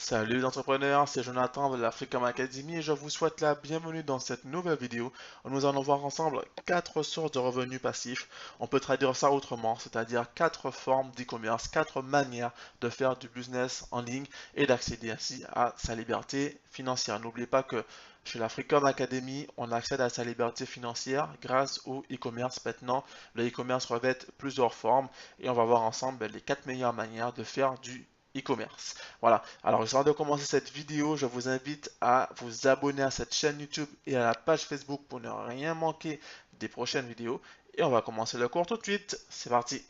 Salut les entrepreneurs, c'est Jonathan de la Freecom Academy et je vous souhaite la bienvenue dans cette nouvelle vidéo où nous allons voir ensemble 4 sources de revenus passifs. On peut traduire ça autrement, c'est-à-dire 4 formes d'e-commerce, 4 manières de faire du business en ligne et d'accéder ainsi à sa liberté financière. N'oubliez pas que chez la Freecom Academy, on accède à sa liberté financière grâce au e-commerce. Maintenant, le e-commerce revêt plusieurs formes et on va voir ensemble les 4 meilleures manières de faire du e-commerce. Voilà, alors avant de commencer cette vidéo, je vous invite à vous abonner à cette chaîne YouTube et à la page Facebook pour ne rien manquer des prochaines vidéos. Et on va commencer le cours tout de suite. C'est parti.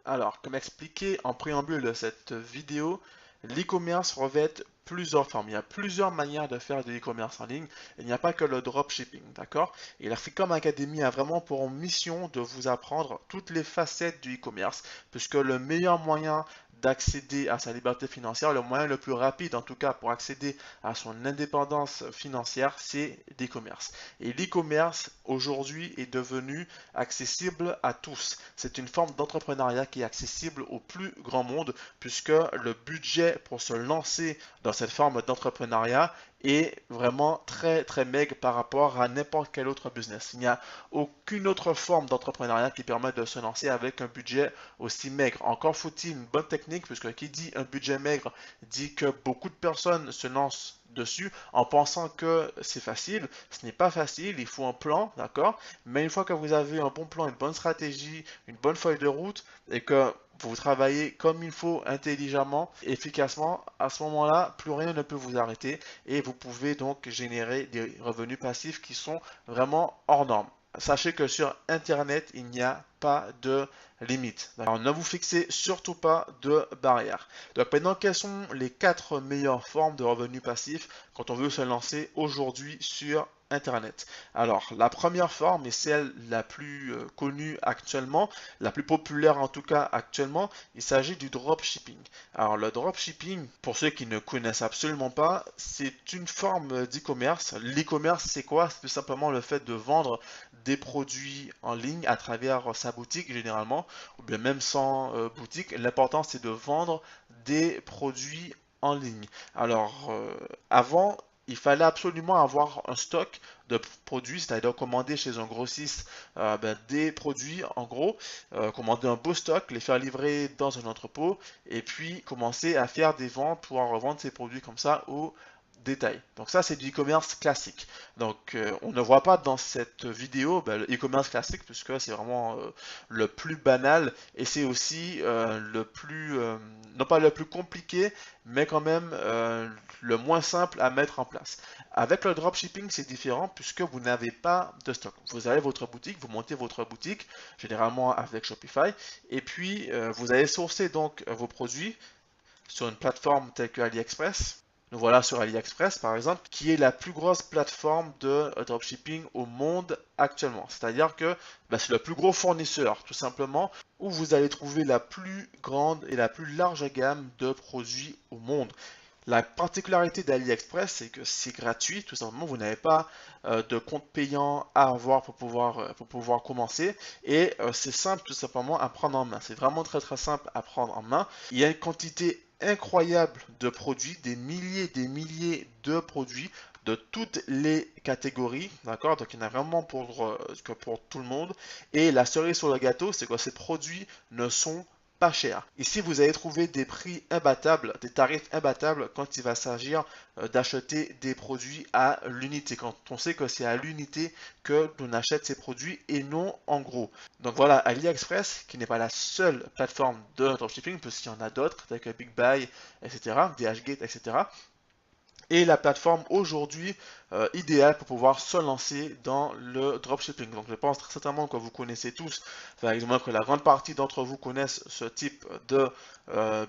Alors, comme expliqué en préambule de cette vidéo, l'e-commerce revêt plusieurs formes. Il y a plusieurs manières de faire de l'e-commerce en ligne. Il n'y a pas que le dropshipping, d'accord? Et la Freecom Academy a vraiment pour mission de vous apprendre toutes les facettes du e-commerce, puisque le meilleur moyen d'accéder à sa liberté financière, le moyen le plus rapide en tout cas pour accéder à son indépendance financière, c'est l'e-commerce. Et l'e-commerce aujourd'hui est devenu accessible à tous. C'est une forme d'entrepreneuriat qui est accessible au plus grand monde puisque le budget pour se lancer dans cette forme d'entrepreneuriat est vraiment très maigre par rapport à n'importe quel autre business. Il n'y a aucune autre forme d'entrepreneuriat qui permet de se lancer avec un budget aussi maigre. Encore faut-il une bonne technique, puisque qui dit un budget maigre dit que beaucoup de personnes se lancent dessus en pensant que c'est facile. Ce n'est pas facile, il faut un plan, d'accord? Mais une fois que vous avez un bon plan, une bonne stratégie, une bonne feuille de route et que vous travaillez comme il faut, intelligemment, efficacement, à ce moment-là, plus rien ne peut vous arrêter et vous pouvez donc générer des revenus passifs qui sont vraiment hors normes. Sachez que sur Internet, il n'y a pas de limite. Alors, ne vous fixez surtout pas de barrières. Donc maintenant, quelles sont les 4 meilleures formes de revenus passifs quand on veut se lancer aujourd'hui sur Internet? Alors, la première forme est celle la plus connue actuellement, la plus populaire en tout cas actuellement, il s'agit du dropshipping. Alors, le dropshipping, pour ceux qui ne connaissent absolument pas, c'est une forme d'e-commerce. L'e-commerce, c'est quoi? C'est tout simplement le fait de vendre des produits en ligne à travers sa boutique généralement, ou bien même sans boutique. L'important, c'est de vendre des produits en ligne. Alors, avant, il fallait absolument avoir un stock de produits, c'est-à-dire commander chez un grossiste des produits en gros, commander un beau stock, les faire livrer dans un entrepôt et puis commencer à faire des ventes, pouvoir revendre ces produits comme ça au détail. Donc ça c'est du e-commerce classique. Donc on ne voit pas dans cette vidéo le e-commerce classique puisque c'est vraiment le plus banal et c'est aussi le plus, non pas le plus compliqué, mais quand même le moins simple à mettre en place. Avec le dropshipping, c'est différent puisque vous n'avez pas de stock. Vous avez votre boutique, vous montez votre boutique, généralement avec Shopify, et puis vous allez sourcer donc vos produits sur une plateforme telle que AliExpress. Nous voilà sur AliExpress par exemple, qui est la plus grosse plateforme de dropshipping au monde actuellement. C'est-à-dire que c'est le plus gros fournisseur tout simplement où vous allez trouver la plus grande et la plus large gamme de produits au monde. La particularité d'AliExpress, c'est que c'est gratuit, tout simplement. Vous n'avez pas de compte payant à avoir pour pouvoir commencer. Et c'est simple, tout simplement, à prendre en main. C'est vraiment très simple à prendre en main. Il y a une quantité incroyable de produits, des milliers de produits de toutes les catégories, d'accord? Donc il y en a vraiment pour tout le monde. Et la cerise sur le gâteau, c'est que ces produits ne sont pas cher. Ici, vous allez trouver des prix imbattables, des tarifs imbattables quand il va s'agir d'acheter des produits à l'unité. Quand on sait que c'est à l'unité que l'on achète ces produits et non en gros. Donc voilà, AliExpress, qui n'est pas la seule plateforme de dropshipping, puisqu'il y en a d'autres, telles que Big Buy, etc., DHgate, etc., et la plateforme aujourd'hui idéale pour pouvoir se lancer dans le dropshipping. Donc je pense très certainement que vous connaissez tous, par exemple que la grande partie d'entre vous connaissent ce type de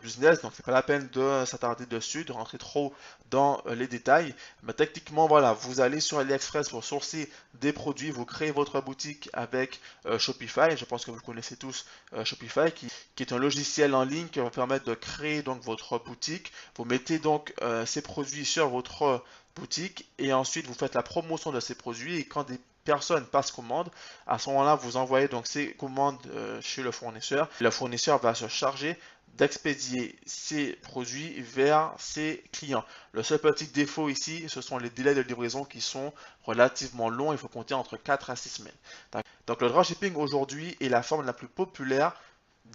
business, donc c'est pas la peine de s'attarder dessus, de rentrer trop dans les détails. Mais techniquement, voilà, vous allez sur AliExpress pour sourcer des produits, vous créez votre boutique avec Shopify. Je pense que vous connaissez tous Shopify, qui est un logiciel en ligne qui va vous permettre de créer donc votre boutique. Vous mettez donc ces produits sur votre boutique et ensuite vous faites la promotion de ces produits et quand des personnes passent commande, à ce moment-là, vous envoyez donc ces commandes chez le fournisseur. Le fournisseur va se charger d'expédier ces produits vers ses clients. Le seul petit défaut ici, ce sont les délais de livraison qui sont relativement longs. Il faut compter entre 4 à 6 semaines. Donc le dropshipping aujourd'hui est la forme la plus populaire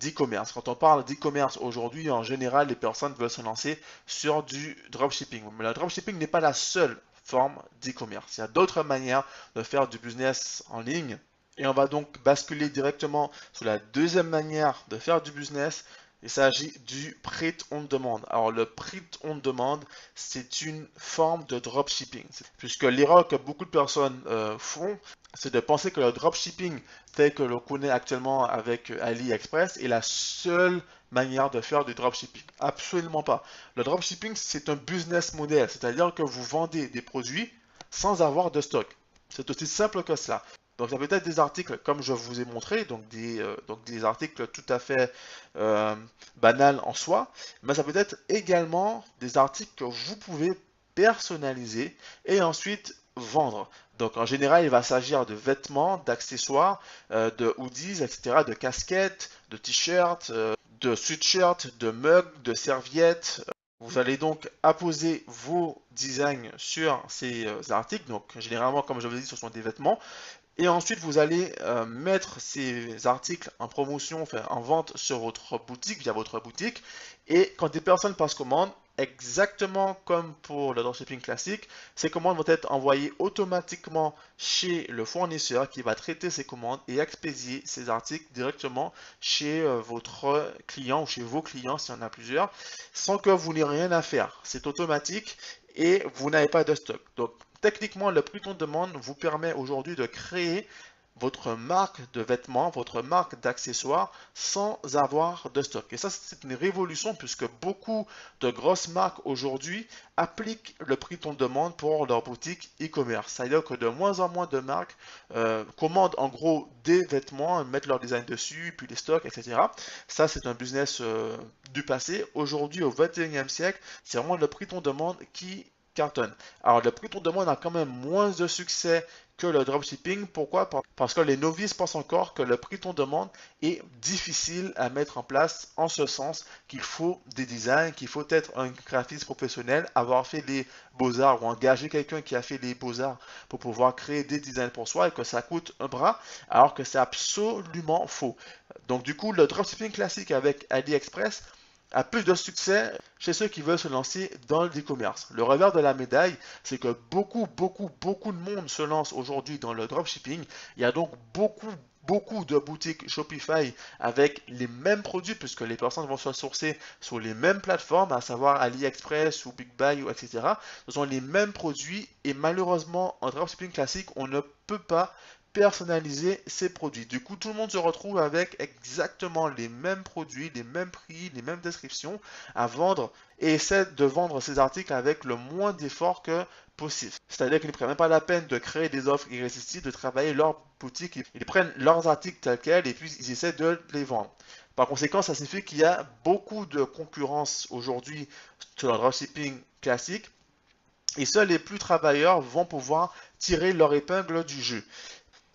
d'e-commerce. Quand on parle d'e-commerce aujourd'hui, en général, les personnes veulent se lancer sur du dropshipping. Mais le dropshipping n'est pas la seule forme d'e-commerce. Il y a d'autres manières de faire du business en ligne. Et on va donc basculer directement sur la deuxième manière de faire du business. Il s'agit du print on demand. Alors le print on demand, c'est une forme de dropshipping. Puisque l'erreur que beaucoup de personnes font, c'est de penser que le dropshipping tel que l'on connaît actuellement avec AliExpress est la seule manière de faire du dropshipping. Absolument pas. Le dropshipping, c'est un business model, c'est-à-dire que vous vendez des produits sans avoir de stock. C'est aussi simple que cela. Donc, ça peut être des articles comme je vous ai montré, donc des articles tout à fait banals en soi, mais ça peut être également des articles que vous pouvez personnaliser et ensuite vendre. Donc, en général, il va s'agir de vêtements, d'accessoires, de hoodies, etc., de casquettes, de t-shirts, de sweatshirts, de mugs, de serviettes. Vous allez donc apposer vos designs sur ces articles. Donc, généralement, comme je vous l'ai dit, ce sont des vêtements. Et ensuite, vous allez mettre ces articles en promotion, enfin en vente sur votre boutique, via votre boutique. Et quand des personnes passent commande, exactement comme pour le dropshipping classique, ces commandes vont être envoyées automatiquement chez le fournisseur qui va traiter ces commandes et expédier ces articles directement chez votre client ou chez vos clients s'il y en a plusieurs, sans que vous n'ayez rien à faire. C'est automatique et vous n'avez pas de stock. Donc, techniquement, le print on demand vous permet aujourd'hui de créer votre marque de vêtements, votre marque d'accessoires sans avoir de stock. Et ça, c'est une révolution puisque beaucoup de grosses marques aujourd'hui appliquent le prix on demande pour leur boutique e-commerce. C'est-à-dire que de moins en moins de marques commandent en gros des vêtements, mettent leur design dessus, puis les stocks, etc. Ça, c'est un business du passé. Aujourd'hui, au 21e siècle, c'est vraiment le prix on demande qui cartonne. Alors, le prix on demande a quand même moins de succès que le dropshipping. Pourquoi? Parce que les novices pensent encore que le prix on demande est difficile à mettre en place en ce sens qu'il faut des designs, qu'il faut être un graphiste professionnel, avoir fait les beaux-arts ou engager quelqu'un qui a fait les beaux-arts pour pouvoir créer des designs pour soi et que ça coûte un bras, alors que c'est absolument faux. Donc du coup, le dropshipping classique avec AliExpress a plus de succès chez ceux qui veulent se lancer dans le e-commerce. Le revers de la médaille, c'est que beaucoup de monde se lance aujourd'hui dans le dropshipping. Il y a donc beaucoup de boutiques Shopify avec les mêmes produits puisque les personnes vont se sourcer sur les mêmes plateformes, à savoir AliExpress ou BigBuy ou etc. Ce sont les mêmes produits et malheureusement en dropshipping classique, on ne peut pas personnaliser ces produits. Du coup, tout le monde se retrouve avec exactement les mêmes produits, les mêmes prix, les mêmes descriptions à vendre et essaie de vendre ces articles avec le moins d'efforts que possible. C'est-à-dire qu'ils ne prennent même pas la peine de créer des offres irrésistibles, de travailler leur boutique. Ils prennent leurs articles tels quels et puis ils essaient de les vendre. Par conséquent, ça signifie qu'il y a beaucoup de concurrence aujourd'hui sur le dropshipping classique et seuls les plus travailleurs vont pouvoir tirer leur épingle du jeu.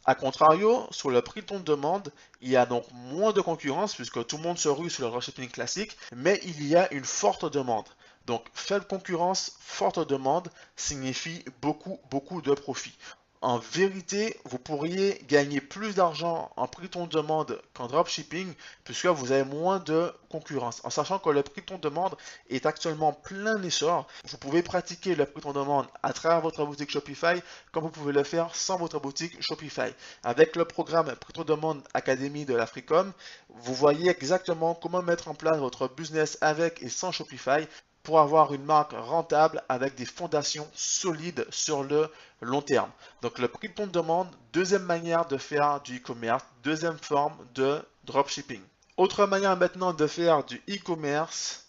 A contrario, sur le prix on demande, il y a donc moins de concurrence puisque tout le monde se rue sur le dropshipping classique, mais il y a une forte demande. Donc faible concurrence, forte demande signifie beaucoup de profit. En vérité, vous pourriez gagner plus d'argent en prix on demande qu'en dropshipping puisque vous avez moins de concurrence. En sachant que le prix on demande est actuellement plein essor, vous pouvez pratiquer le prix on demande à travers votre boutique Shopify comme vous pouvez le faire sans votre boutique Shopify. Avec le programme prix on demande Académie de l'Africom, vous voyez exactement comment mettre en place votre business avec et sans Shopify pour avoir une marque rentable avec des fondations solides sur le long terme. Donc le prix on demande, deuxième manière de faire du e-commerce, deuxième forme de dropshipping. Autre manière maintenant de faire du e-commerce,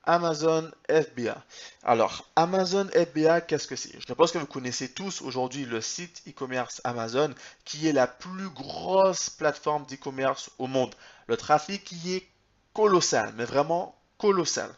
Amazon FBA. Alors, Amazon FBA, qu'est-ce que c'est? Je pense que vous connaissez tous aujourd'hui le site e-commerce Amazon, qui est la plus grosse plateforme d'e-commerce au monde. Le trafic y est colossal, mais vraiment colossal.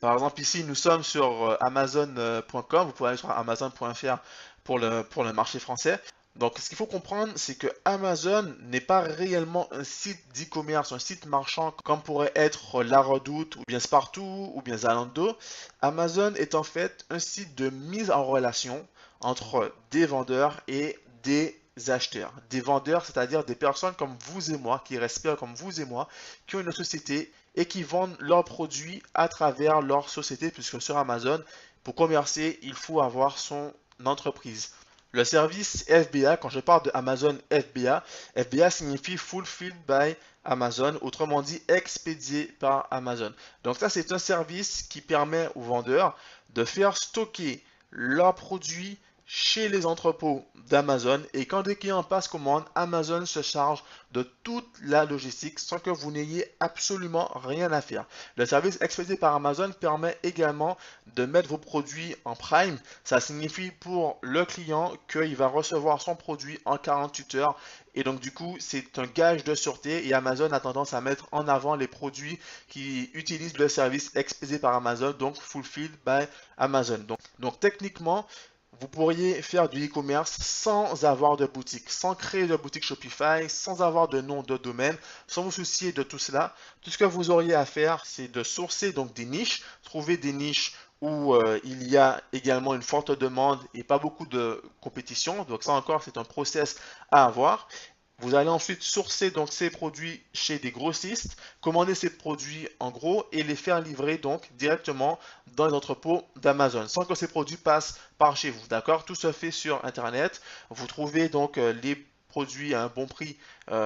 Par exemple, ici, nous sommes sur Amazon.com. Vous pouvez aller sur Amazon.fr pour le marché français. Donc, ce qu'il faut comprendre, c'est que Amazon n'est pas réellement un site d'e-commerce, un site marchand comme pourrait être La Redoute, ou bien Spartoo, ou bien Zalando. Amazon est en fait un site de mise en relation entre des vendeurs et des acheteurs. Des vendeurs, c'est-à-dire des personnes comme vous et moi, qui respirent comme vous et moi, qui ont une société et qui vendent leurs produits à travers leur société, puisque sur Amazon, pour commercer, il faut avoir son entreprise. Le service FBA, quand je parle de Amazon FBA, FBA signifie Fulfilled by Amazon, autrement dit expédié par Amazon. Donc ça, c'est un service qui permet aux vendeurs de faire stocker leurs produits chez les entrepôts d'Amazon et quand des clients passent commande, Amazon se charge de toute la logistique sans que vous n'ayez absolument rien à faire. Le service expédié par Amazon permet également de mettre vos produits en prime. Ça signifie pour le client qu'il va recevoir son produit en 48 heures et donc du coup c'est un gage de sûreté et Amazon a tendance à mettre en avant les produits qui utilisent le service expédié par Amazon, donc Fulfilled by Amazon. Donc techniquement, vous pourriez faire du e-commerce sans avoir de boutique, sans créer de boutique Shopify, sans avoir de nom de domaine, sans vous soucier de tout cela. Tout ce que vous auriez à faire, c'est de sourcer donc des niches, trouver des niches où il y a également une forte demande et pas beaucoup de compétition. Donc ça encore, c'est un process à avoir. Vous allez ensuite sourcer donc ces produits chez des grossistes, commander ces produits en gros et les faire livrer donc directement dans les entrepôts d'Amazon sans que ces produits passent par chez vous. D'accord? Tout se fait sur Internet. Vous trouvez donc les produits à un bon prix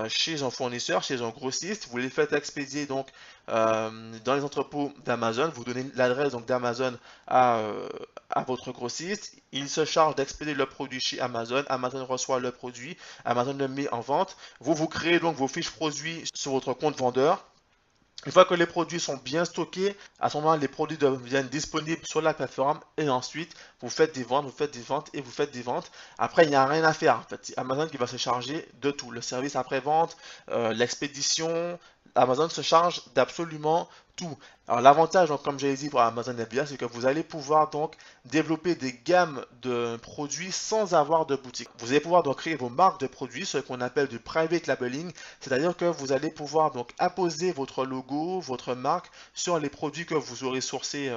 chez un fournisseur, chez un grossiste. Vous les faites expédier donc dans les entrepôts d'Amazon. Vous donnez l'adresse donc d'Amazon à votre grossiste. Il se charge d'expédier le produit chez Amazon. Amazon reçoit le produit. Amazon le met en vente. Vous créez donc vos fiches produits sur votre compte vendeur. Une fois que les produits sont bien stockés, à ce moment-là, les produits deviennent disponibles sur la plateforme et ensuite, vous faites des ventes, vous faites des ventes et vous faites des ventes. Après, il n'y a rien à faire. En fait, c'est Amazon qui va se charger de tout. Le service après-vente, l'expédition, Amazon se charge d'absolument tout. Alors l'avantage, donc, comme j'ai dit pour Amazon FBA, c'est que vous allez pouvoir donc développer des gammes de produits sans avoir de boutique. Vous allez pouvoir donc créer vos marques de produits, ce qu'on appelle du private labeling, c'est-à-dire que vous allez pouvoir donc apposer votre logo, votre marque sur les produits que vous aurez sourcés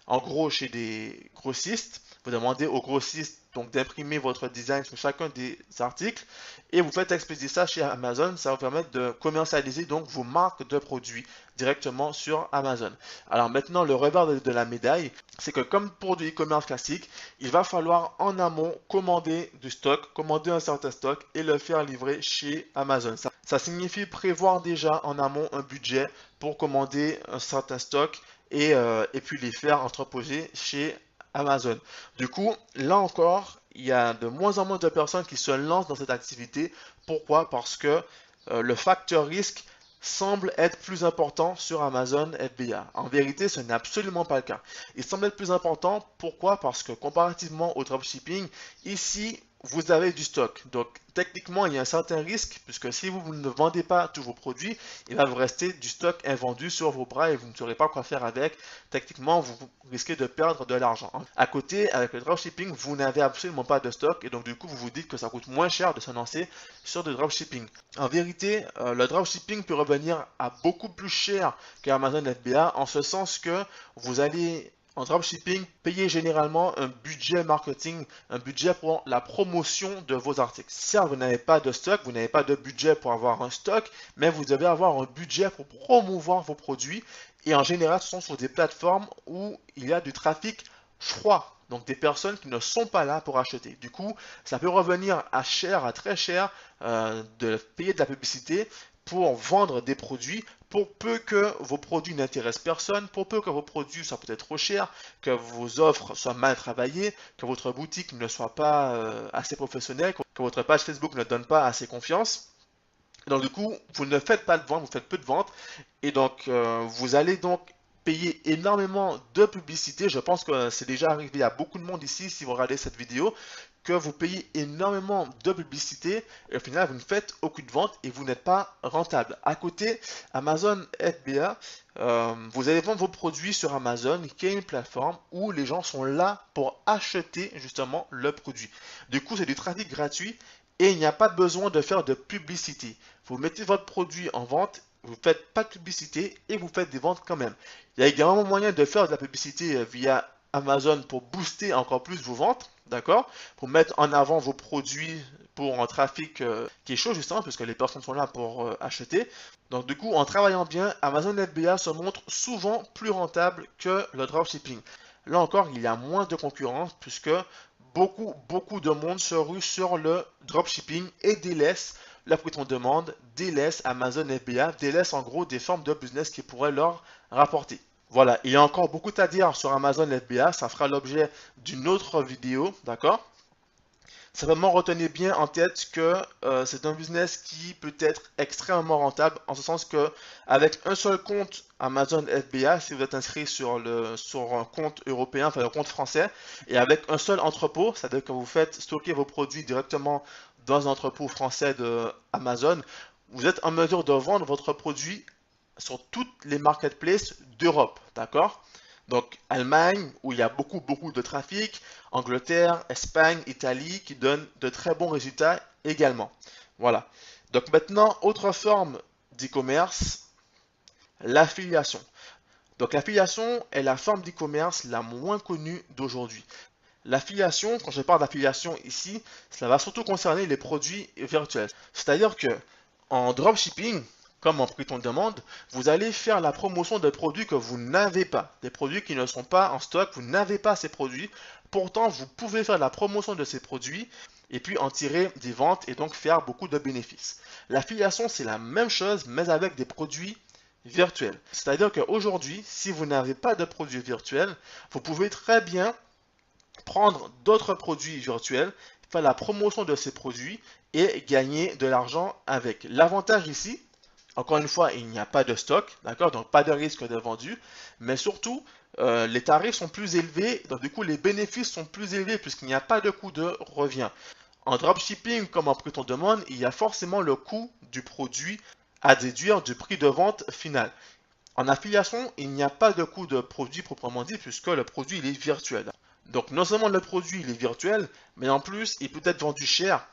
en gros chez des grossistes. Vous demandez aux grossistes donc d'imprimer votre design sur chacun des articles et vous faites expédier ça chez Amazon. Ça va vous permettre de commercialiser donc vos marques de produits directement sur Amazon. Alors maintenant, le revers de la médaille, c'est que comme pour du e-commerce classique, il va falloir en amont commander du stock, commander un certain stock et le faire livrer chez Amazon. Ça signifie prévoir déjà en amont un budget pour commander un certain stock et puis les faire entreposer chez Amazon. Du coup, là encore, il y a de moins en moins de personnes qui se lancent dans cette activité. Pourquoi? Parce que le facteur risque semble être plus important sur Amazon FBA. En vérité, ce n'est absolument pas le cas. Il semble être plus important. Pourquoi? Parce que comparativement au dropshipping, ici, vous avez du stock. Donc, techniquement, il y a un certain risque, puisque si vous ne vendez pas tous vos produits, il va vous rester du stock invendu sur vos bras et vous ne saurez pas quoi faire avec. Techniquement, vous risquez de perdre de l'argent. À côté, avec le dropshipping, vous n'avez absolument pas de stock et donc du coup, vous vous dites que ça coûte moins cher de se lancer sur du dropshipping. En vérité, le dropshipping peut revenir à beaucoup plus cher qu'Amazon FBA en ce sens que vous allez en dropshipping, payez généralement un budget marketing, un budget pour la promotion de vos articles. Certes, vous n'avez pas de stock, vous n'avez pas de budget pour avoir un stock, mais vous devez avoir un budget pour promouvoir vos produits. Et en général, ce sont sur des plateformes où il y a du trafic froid. Donc des personnes qui ne sont pas là pour acheter. Du coup, ça peut revenir à cher, à très cher, de payer de la publicité pour vendre des produits, pour peu que vos produits n'intéressent personne, pour peu que vos produits soient peut-être trop chers, que vos offres soient mal travaillées, que votre boutique ne soit pas assez professionnelle, que votre page Facebook ne donne pas assez confiance. Donc du coup, vous ne faites pas de vente, vous faites peu de ventes, et donc vous allez donc payer énormément de publicité. Je pense que c'est déjà arrivé à beaucoup de monde ici, si vous regardez cette vidéo, que vous payez énormément de publicité et au final vous ne faites aucune vente et vous n'êtes pas rentable. À côté, Amazon FBA, vous allez vendre vos produits sur Amazon, qui est une plateforme où les gens sont là pour acheter justement le produit. Du coup, c'est du trafic gratuit et il n'y a pas besoin de faire de publicité. Vous mettez votre produit en vente, vous ne faites pas de publicité et vous faites des ventes quand même. Il y a également moyen de faire de la publicité via Amazon pour booster encore plus vos ventes, d'accord? Pour mettre en avant vos produits pour un trafic qui est chaud justement, puisque les personnes sont là pour acheter. Donc du coup, en travaillant bien, Amazon FBA se montre souvent plus rentable que le dropshipping. Là encore, il y a moins de concurrence puisque beaucoup de monde se rue sur le dropshipping et délaisse la prix qu'on demande, délaisse Amazon FBA, délaisse en gros des formes de business qui pourraient leur rapporter. Voilà, il y a encore beaucoup à dire sur Amazon FBA, ça fera l'objet d'une autre vidéo, d'accord? Simplement retenez bien en tête que c'est un business qui peut être extrêmement rentable, en ce sens que avec un seul compte Amazon FBA, si vous êtes inscrit sur un compte européen, enfin un compte français, et avec un seul entrepôt, c'est-à-dire que vous faites stocker vos produits directement dans un entrepôt français de Amazon, vous êtes en mesure de vendre votre produit sur toutes les marketplaces d'Europe, d'accord? Donc Allemagne, où il y a beaucoup de trafic, Angleterre, Espagne, Italie, qui donnent de très bons résultats également. Voilà. Donc maintenant, autre forme d'e-commerce, l'affiliation. Donc l'affiliation est la forme d'e-commerce la moins connue d'aujourd'hui. L'affiliation, quand je parle d'affiliation ici, ça va surtout concerner les produits virtuels. C'est-à-dire que en dropshipping, comme en prix qu'on demande, vous allez faire la promotion de produits que vous n'avez pas, des produits qui ne sont pas en stock, vous n'avez pas ces produits. Pourtant, vous pouvez faire la promotion de ces produits et puis en tirer des ventes et donc faire beaucoup de bénéfices. L'affiliation, c'est la même chose, mais avec des produits virtuels. C'est-à-dire qu'aujourd'hui, si vous n'avez pas de produits virtuels, vous pouvez très bien prendre d'autres produits virtuels, faire la promotion de ces produits et gagner de l'argent avec. L'avantage ici, encore une fois, il n'y a pas de stock, d'accord, donc pas de risque de vendu, mais surtout, les tarifs sont plus élevés, donc du coup, les bénéfices sont plus élevés puisqu'il n'y a pas de coût de revient. En dropshipping, comme en prix on demande, il y a forcément le coût du produit à déduire du prix de vente final. En affiliation, il n'y a pas de coût de produit proprement dit puisque le produit il est virtuel. Donc non seulement le produit il est virtuel, mais en plus il peut être vendu cher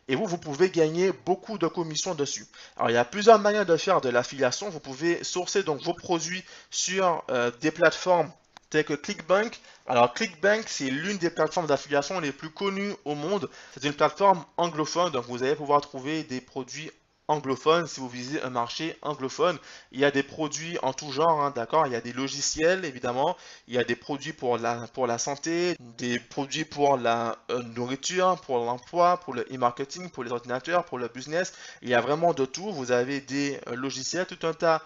et vous pouvez gagner beaucoup de commissions dessus. Alors il y a plusieurs manières de faire de l'affiliation. Vous pouvez sourcer donc vos produits sur des plateformes telles que ClickBank. Alors ClickBank c'est l'une des plateformes d'affiliation les plus connues au monde. C'est une plateforme anglophone, donc vous allez pouvoir trouver des produits anglophone, si vous visez un marché anglophone. Il y a des produits en tout genre, hein, d'accord? Il y a des logiciels, évidemment. Il y a des produits pour la santé, des produits pour la nourriture, pour l'emploi, pour le e-marketing, pour les ordinateurs, pour le business. Il y a vraiment de tout. Vous avez des logiciels, tout un tas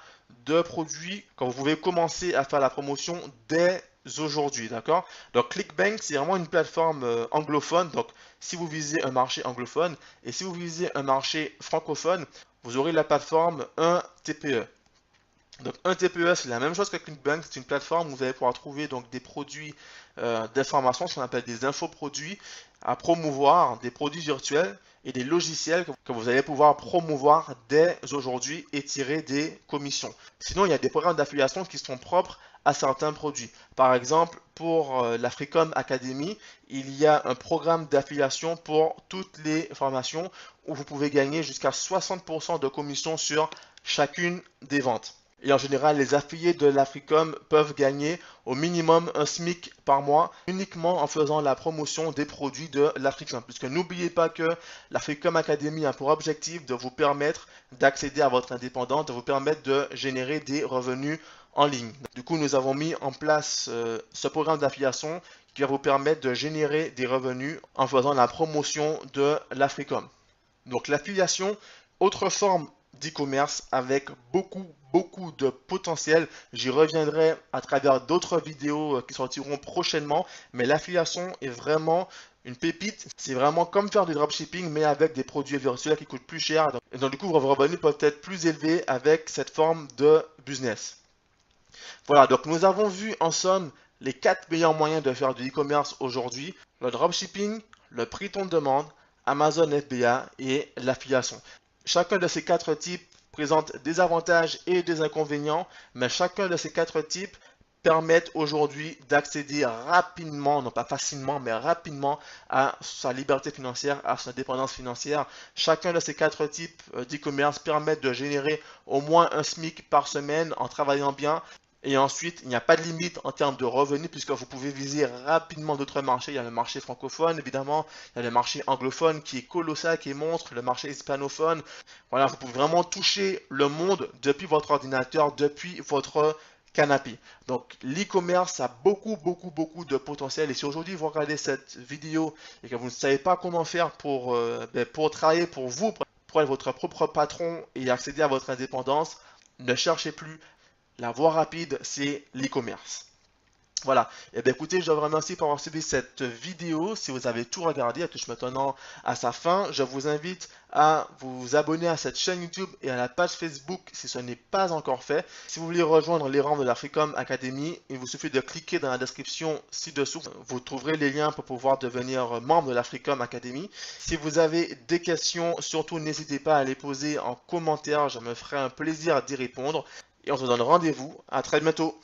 de produits quand vous pouvez commencer à faire la promotion dès aujourd'hui, d'accord? Donc ClickBank, c'est vraiment une plateforme anglophone. Donc si vous visez un marché anglophone et si vous visez un marché francophone, vous aurez la plateforme 1TPE. Donc 1TPE, c'est la même chose que ClickBank, c'est une plateforme où vous allez pouvoir trouver donc des produits d'information, ce qu'on appelle des infoproduits, à promouvoir, des produits virtuels et des logiciels que vous allez pouvoir promouvoir dès aujourd'hui et tirer des commissions. Sinon, il y a des programmes d'affiliation qui sont propres à certains produits. Par exemple, pour l'Africom Academy, il y a un programme d'affiliation pour toutes les formations où vous pouvez gagner jusqu'à 60% de commission sur chacune des ventes. Et en général, les affiliés de l'Africom peuvent gagner au minimum un SMIC par mois uniquement en faisant la promotion des produits de l'Africom. Puisque n'oubliez pas que l'Africom Academy a pour objectif de vous permettre d'accéder à votre indépendance, de vous permettre de générer des revenus en ligne. Du coup, nous avons mis en place ce programme d'affiliation qui va vous permettre de générer des revenus en faisant la promotion de l'Africom. Donc l'affiliation, autre forme d'e-commerce avec beaucoup de potentiel. J'y reviendrai à travers d'autres vidéos qui sortiront prochainement, mais l'affiliation est vraiment une pépite. C'est vraiment comme faire du dropshipping, mais avec des produits virtuels qui coûtent plus cher. Et donc du coup, vos revenus peuvent être plus élevés avec cette forme de business. Voilà, donc nous avons vu en somme les 4 meilleurs moyens de faire du e-commerce aujourd'hui: le dropshipping, le prix on demande, Amazon FBA et l'affiliation. Chacun de ces quatre types présente des avantages et des inconvénients, mais chacun de ces quatre types permettent aujourd'hui d'accéder rapidement, non pas facilement, mais rapidement à sa liberté financière, à son indépendance financière. Chacun de ces quatre types d'e-commerce permettent de générer au moins un SMIC par semaine en travaillant bien. Et ensuite, il n'y a pas de limite en termes de revenus puisque vous pouvez viser rapidement d'autres marchés. Il y a le marché francophone, évidemment. Il y a le marché anglophone qui est colossal, qui est monstre. Le marché hispanophone. Voilà, vous pouvez vraiment toucher le monde depuis votre ordinateur, depuis votre canapé. Donc, l'e-commerce a beaucoup de potentiel. Et si aujourd'hui vous regardez cette vidéo et que vous ne savez pas comment faire pour travailler pour vous, pour être votre propre patron et accéder à votre indépendance, ne cherchez plus. La voie rapide, c'est l'e-commerce. Voilà. Et bien écoutez, je vous remercie pour avoir suivi cette vidéo. Si vous avez tout regardé, elle touche maintenant à sa fin. Je vous invite à vous abonner à cette chaîne YouTube et à la page Facebook si ce n'est pas encore fait. Si vous voulez rejoindre les rangs de la Freecom Academy, il vous suffit de cliquer dans la description ci-dessous. Vous trouverez les liens pour pouvoir devenir membre de la Freecom Academy. Si vous avez des questions, surtout n'hésitez pas à les poser en commentaire. Je me ferai un plaisir d'y répondre. Et on se donne rendez-vous à très bientôt.